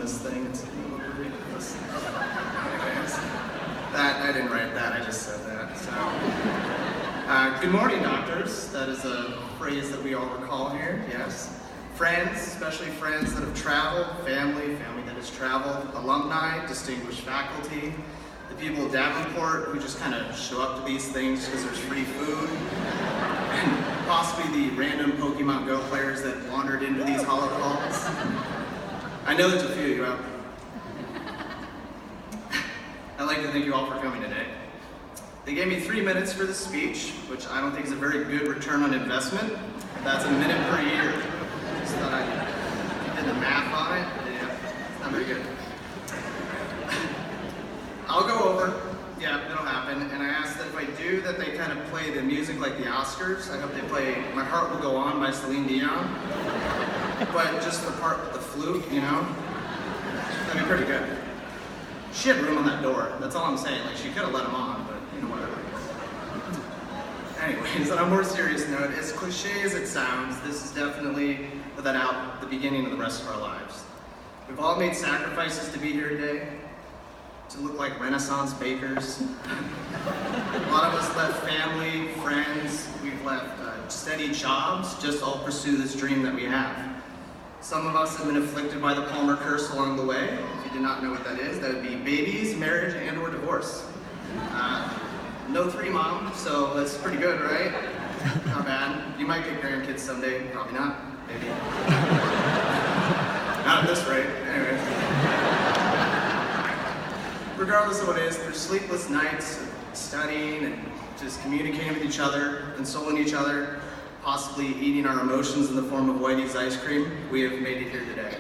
this thing. It's a little ridiculous. Anyways, I didn't write that, I just said that. So, good morning, doctors. That is a phrase that we all recall here, yes. Friends, especially friends that have traveled, family that has traveled, alumni, distinguished faculty, the people of Davenport who just kind of show up to these things because there's free food, and possibly the random Pokemon Go players that wandered into these hollow halls. I know there's a few of you out there. I'd like to thank you all for coming today. They gave me 3 minutes for the speech, which I don't think is a very good return on investment. That's a minute per year. Just thought I did the math on it. Yeah, it's not very good. I'll go over. Yeah, it'll happen. And I asked that if I do, that they kind of play the music like the Oscars. I hope they play My Heart Will Go On by Celine Dion. But just the part with the flute, you know? That'd be pretty good. She had room on that door. That's all I'm saying. Like, she could have let him on, but you know, whatever. Anyways, on a more serious note, as cliche as it sounds, this is definitely, without doubt, the beginning of the rest of our lives. We've all made sacrifices to be here today, to look like Renaissance bakers. A lot of us left family, friends, we've left steady jobs, just all pursue this dream that we have. Some of us have been afflicted by the Palmer curse along the way. If you did not know what that is, that would be babies, marriage, and or divorce. No 3 mom, so that's pretty good, right? Not bad. You might get grandkids someday, probably not, maybe. Not at this rate, anyway. Regardless of what it is, through sleepless nights, studying and just communicating with each other, consoling each other, possibly eating our emotions in the form of Whitey's ice cream, we have made it here today.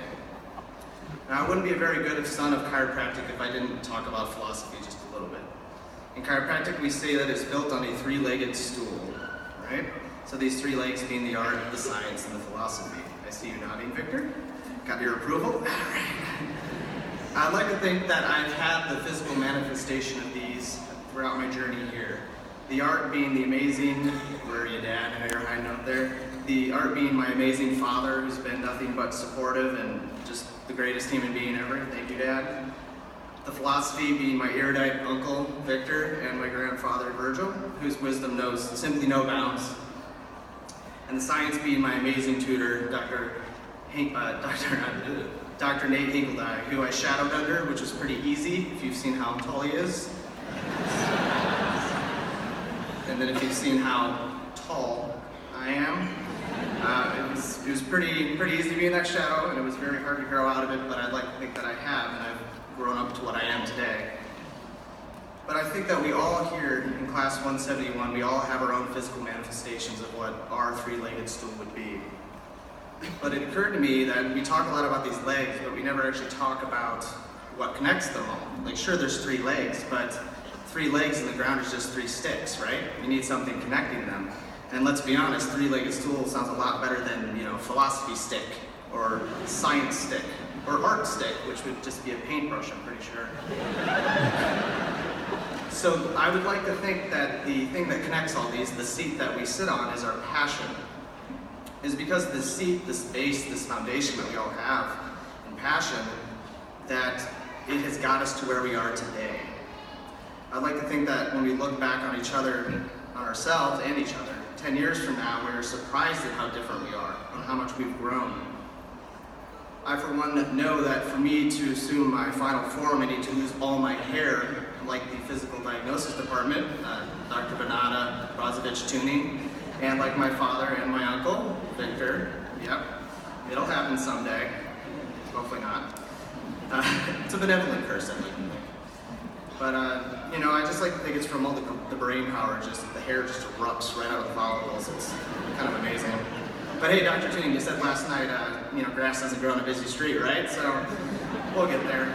Now, I wouldn't be a very good son of chiropractic if I didn't talk about philosophy just a little bit. In chiropractic, we say that it's built on a 3-legged stool, right? So these 3 legs being the art, the science, and the philosophy. I see you nodding, Victor. Got your approval? All right. I'd like to think that I've had the physical manifestation of these throughout my journey here. The art being the amazing, where are you, Dad? I know you're hiding up there. The art being my amazing father, who's been nothing but supportive and just the greatest human being ever. Thank you, Dad. The philosophy being my erudite uncle, Victor, and my grandfather, Virgil, whose wisdom knows simply no bounds. And the science being my amazing tutor, Dr. Nate Hinkledye, who I shadowed under, which was pretty easy if you've seen how tall he is. And then if you've seen how tall I am, it was pretty easy to be in that shadow, and it was very hard to grow out of it, but I'd like to think that I have, and I've grown up to what I am today. But I think that we all here in class 171, we all have our own physical manifestations of what our 3-legged stool would be. But it occurred to me that we talk a lot about these legs, but we never actually talk about what connects them all. Like, sure, there's 3 legs, but 3 legs in the ground is just 3 sticks, right? You need something connecting them. And let's be honest, 3-legged stool sounds a lot better than, you know, philosophy stick, or science stick, or art stick, which would just be a paintbrush, I'm pretty sure. So I would like to think that the thing that connects all these, the seat that we sit on, is our passion. Is because this seat, this base, this foundation that we all have in passion, that it has got us to where we are today. I'd like to think that when we look back on each other, on ourselves and each other, 10 years from now, we're surprised at how different we are, and how much we've grown. I, for one, know that for me to assume my final form, I need to lose all my hair, like the physical diagnosis department, Dr. Benata Brozovich Tuning, and like my father and my uncle, Victor. Yep, it'll happen someday. Hopefully not. It's a benevolent curse, I'd like to think. But, you know, I just like to think it's from all the brain power, just the hair just erupts right out of the follicles. It's kind of amazing. But hey, Dr. Tuning, you said last night, you know, grass doesn't grow on a busy street, right? So, we'll get there.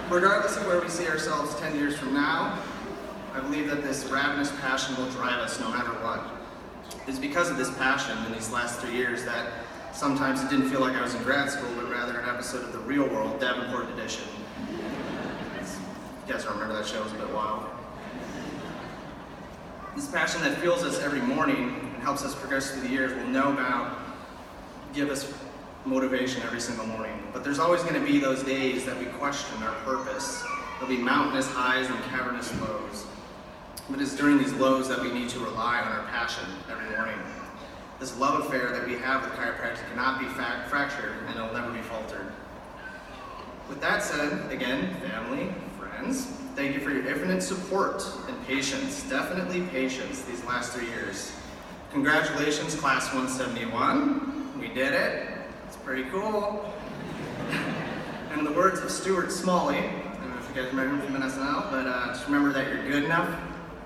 Regardless of where we see ourselves 10 years from now, I believe that this ravenous passion will drive us no matter what. It's because of this passion in these last 3 years that sometimes it didn't feel like I was in grad school, but rather an episode of The Real World, Davenport edition. You guys remember that show? It was a bit wild. This passion that fuels us every morning and helps us progress through the years will no doubt give us motivation every single morning. But there's always going to be those days that we question our purpose. There'll be mountainous highs and cavernous lows. But it's during these lows that we need to rely on our passion every morning. This love affair that we have with chiropractic cannot be fractured, and it'll never be faltered. With that said, again, family, friends, thank you for your infinite support and patience, definitely patience, these last 3 years. Congratulations, Class 171. We did it. It's pretty cool. And in the words of Stuart Smalley, I don't know if you guys remember him from SNL, but just remember that you're good enough,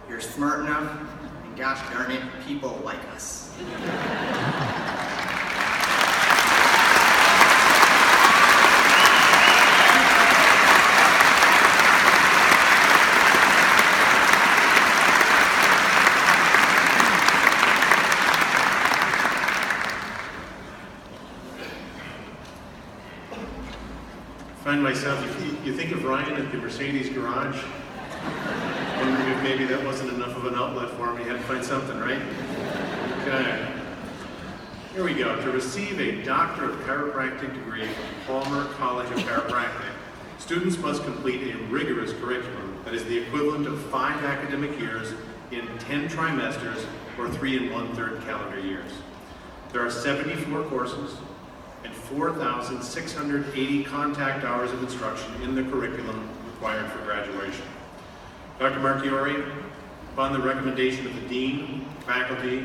you're smart enough, and gosh darn it, people like us. Find myself, you think of Ryan at the Mercedes garage, wondering if maybe that wasn't enough of an outlet for him. He had to find something, right? Okay. Here we go. To receive a Doctor of Chiropractic degree from PALMER College of Chiropractic, students must complete a rigorous curriculum that is the equivalent of 5 academic years in 10 trimesters or 3 1/3 calendar years. There are 74 courses and 4,680 contact hours of instruction in the curriculum required for graduation. Dr. Marchiori, upon the recommendation of the Dean, faculty,